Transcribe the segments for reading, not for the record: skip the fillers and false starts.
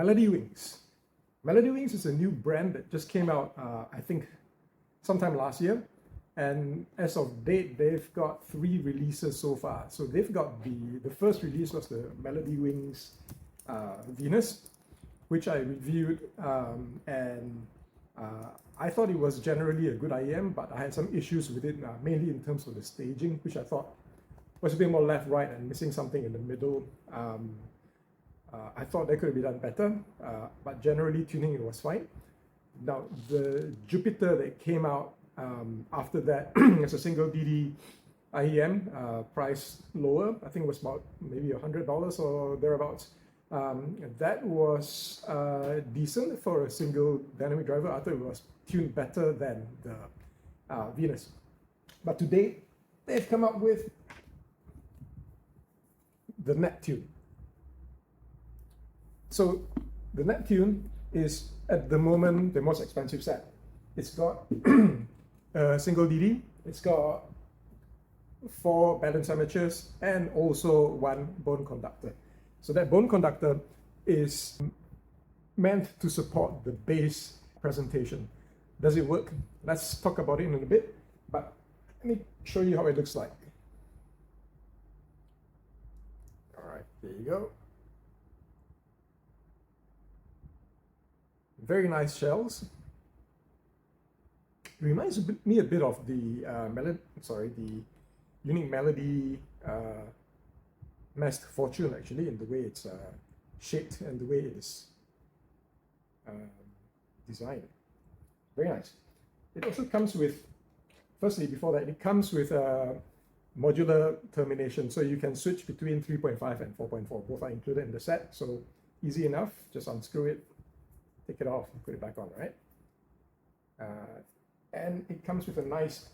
Melody Wings. Melody Wings is a new brand that just came out, I think, sometime last year. And as of date, they've got 3 releases so far. So they've got the first release was the Melody Wings Venus, which I reviewed, and I thought it was generally a good IEM, but I had some issues with it, mainly in terms of the staging, which I thought was a bit more left-right and missing something in the middle. I thought that could have been done better, but generally tuning it was fine. Now, the Jupiter that came out after that as a single DD IEM, price lower, I think it was about maybe $100 or thereabouts. That was decent for a single dynamic driver. I thought it was tuned better than the Venus. But today, they've come up with the Neptune. So the Neptune is at the moment the most expensive set. It's got a single DD, it's got 4 balance amateurs, and also 1 bone conductor. So that bone conductor is meant to support the bass presentation. Does it work? Let's talk about it in a bit, but let me show you how it looks like. All right, there you go. Very nice shells. It reminds me a bit of the the Unique Melody Masked Fortune, actually, in the way it's shaped and the way it is designed. Very nice. It also comes with, firstly, before that, it comes with a modular termination, so you can switch between 3.5 and 4.4. Both are included in the set, so easy enough. Just unscrew it, take it off, put it back on, right? And it comes with a nice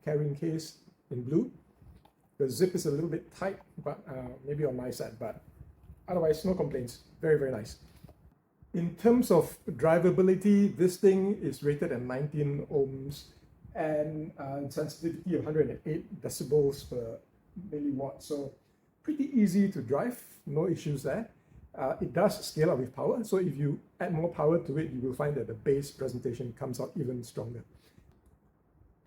carrying case in blue. The zip is a little bit tight, but maybe on my side, but otherwise no complaints. Very, very nice. In terms of drivability, this thing is rated at 19 ohms and sensitivity of 108 decibels per milliwatt. So pretty easy to drive, no issues there. It does scale up with power, so if you add more power to it, you will find that the bass presentation comes out even stronger.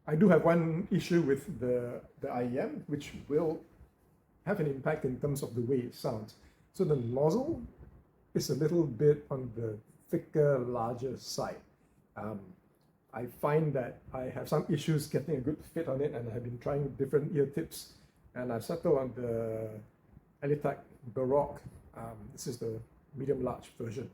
I do have one issue with the IEM, which will have an impact in terms of the way it sounds. So the nozzle is a little bit on the thicker, larger side. I find that I have some issues getting a good fit on it, and I have been trying different ear tips, and I've settled on the Elitech Baroque. This is the medium-large version.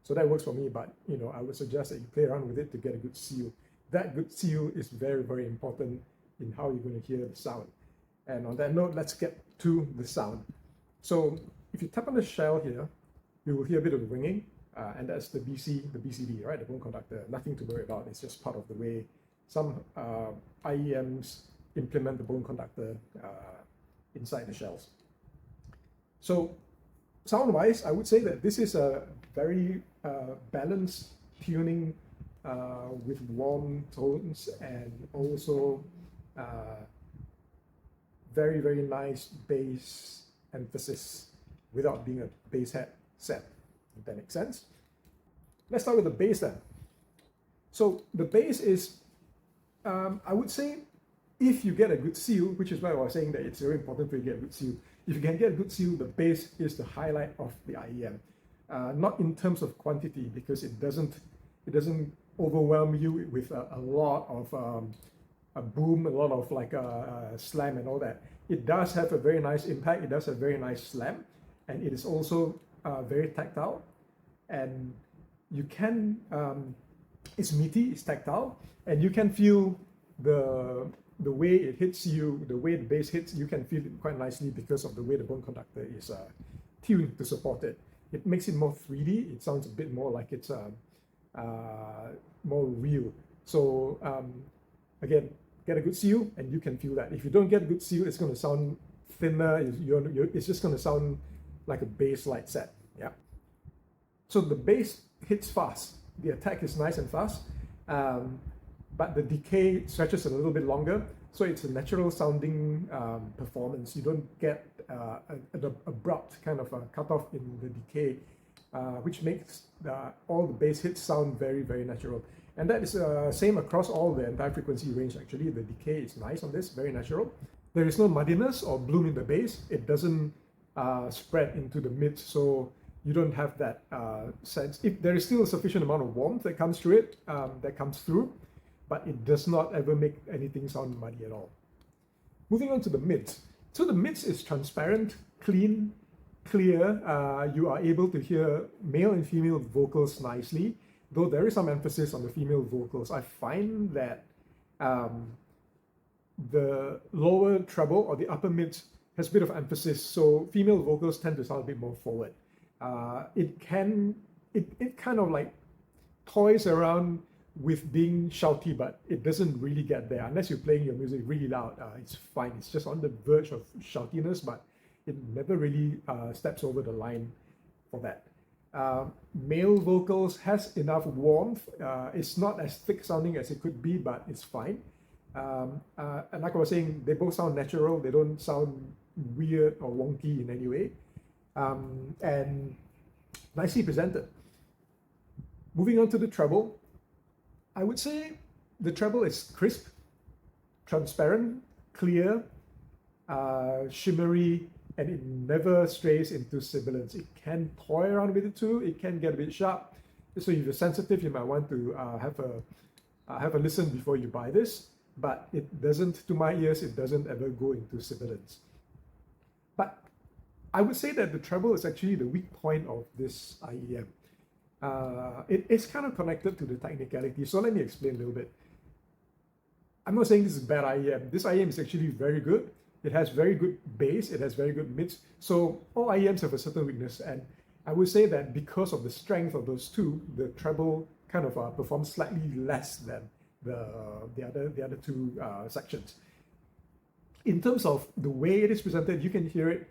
So that works for me, but I would suggest that you play around with it to get a good seal. That good seal is very, very important in how you're going to hear the sound. And on that note, let's get to the sound. So if you tap on the shell here, you will hear a bit of ringing, and that's the BCD, right? The bone conductor. Nothing to worry about. It's just part of the way some IEMs implement the bone conductor inside the shells. So sound-wise, I would say that this is a very balanced tuning with warm tones and also very, very nice bass emphasis without being a bass head set, if that makes sense. Let's start with the bass then. So the bass is, I would say, if you get a good seal, which is why I was saying that it's very important for you to get a good seal. If you can get a good seal, the bass is the highlight of the IEM. Not in terms of quantity, because it doesn't overwhelm you with a lot of a boom, a lot of like a slam and all that. It does have a very nice impact. It does have a very nice slam, and it is also very tactile. And you can, it's meaty, it's tactile, and you can feel the way it hits you, the way the bass hits, you can feel it quite nicely because of the way the bone conductor is tuned to support it. It makes it more 3D. It sounds a bit more like it's more real. So again, get a good seal and you can feel that. If you don't get a good seal, it's going to sound thinner. It's just going to sound like a bass light set. Yeah. So the bass hits fast. The attack is nice and fast. But the decay stretches a little bit longer, so it's a natural sounding performance. You don't get an abrupt kind of a cutoff in the decay. which makes all the bass hits sound very, very natural. And that is same across all the entire frequency range actually. The decay is nice on this, very natural. There is no muddiness or bloom in the bass. It doesn't spread into the mids, so you don't have that sense. There is still a sufficient amount of warmth that comes through it, but it does not ever make anything sound muddy at all. Moving on to the mids. So the mids is transparent, clean, clear. You are able to hear male and female vocals nicely, though there is some emphasis on the female vocals. I find that the lower treble or the upper mids has a bit of emphasis, so female vocals tend to sound a bit more forward. It kind of like toys around with being shouty, but it doesn't really get there unless you're playing your music really loud. It's fine. It's just on the verge of shoutiness, but it never really steps over the line for that. Male vocals has enough warmth. It's not as thick sounding as it could be, but it's fine. And like I was saying, they both sound natural. They don't sound weird or wonky in any way. And nicely presented. Moving on to the treble, I would say the treble is crisp, transparent, clear, shimmery, and it never strays into sibilance. It can toy around with it too. It can get a bit sharp. So if you're sensitive, you might want to have a listen before you buy this. But it doesn't, to my ears, it doesn't ever go into sibilance. But I would say that the treble is actually the weak point of this IEM. It is kind of connected to the technicality. So let me explain a little bit. I'm not saying this is a bad IEM. This IEM is actually very good. It has very good bass. It has very good mids. So all IEMs have a certain weakness. And I would say that because of the strength of those two, the treble kind of performs slightly less than the other two sections. In terms of the way it is presented, you can hear it.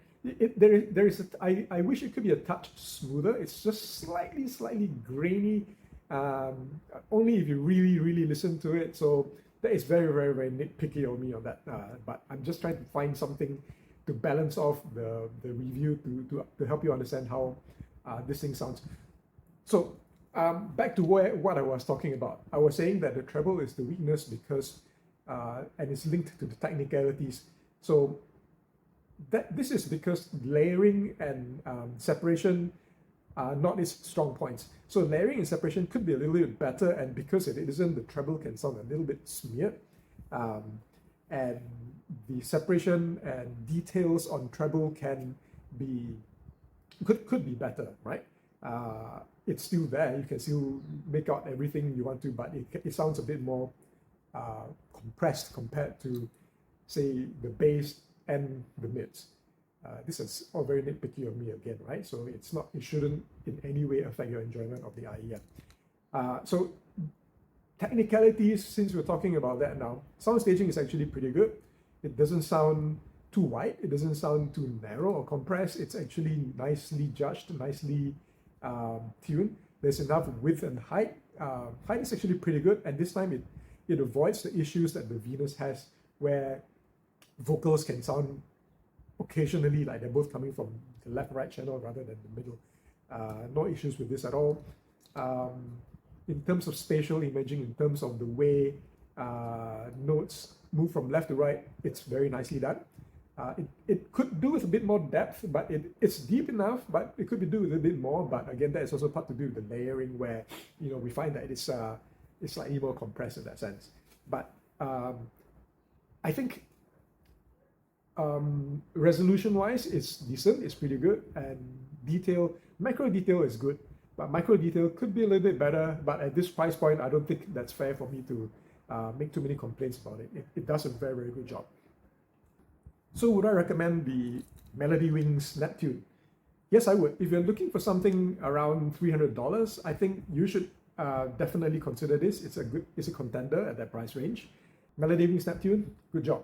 I wish it could be a touch smoother. It's just slightly grainy. Only if you really listen to it. So that is very nitpicky of me on that. But I'm just trying to find something to balance off the review to help you understand how this thing sounds. So back to what I was talking about. I was saying that the treble is the weakness because and it's linked to the technicalities. So this is because layering and separation are not its strong points. So layering and separation could be a little bit better, and because it isn't, the treble can sound a little bit smeared. And the separation and details on treble could be better, right? It's still there. You can still make out everything you want to, but it sounds a bit more compressed compared to, say, the bass and the mids. This is all very nitpicky of me again, right? So it shouldn't in any way affect your enjoyment of the IEM. So technicalities, since we're talking about that now, sound staging is actually pretty good. It doesn't sound too wide. It doesn't sound too narrow or compressed. It's actually nicely judged, nicely tuned. There's enough width and height. Height is actually pretty good, and this time it avoids the issues that the Venus has, where vocals can sound occasionally like they're both coming from the left-right channel rather than the middle. No issues with this at all. In terms of spatial imaging, in terms of the way notes move from left to right, it's very nicely done. It could do with a bit more depth, but it's deep enough, but it could be do with a bit more. But again, that is also part to do with the layering, where we find that it's slightly more compressed in that sense. But I think resolution-wise, it's decent, it's pretty good, and macro detail is good, but micro detail could be a little bit better. But at this price point, I don't think that's fair for me to make too many complaints about it. It does a very good job. So would I recommend the Melody Wings Neptune? Yes, I would. If you're looking for something around $300, I think you should definitely consider this. It's a contender at that price range. Melody Wings Neptune, good job.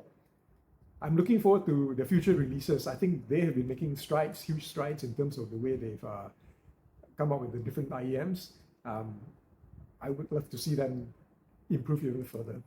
I'm looking forward to the future releases. I think they have been making huge strides in terms of the way they've come up with the different IEMs. I would love to see them improve even further.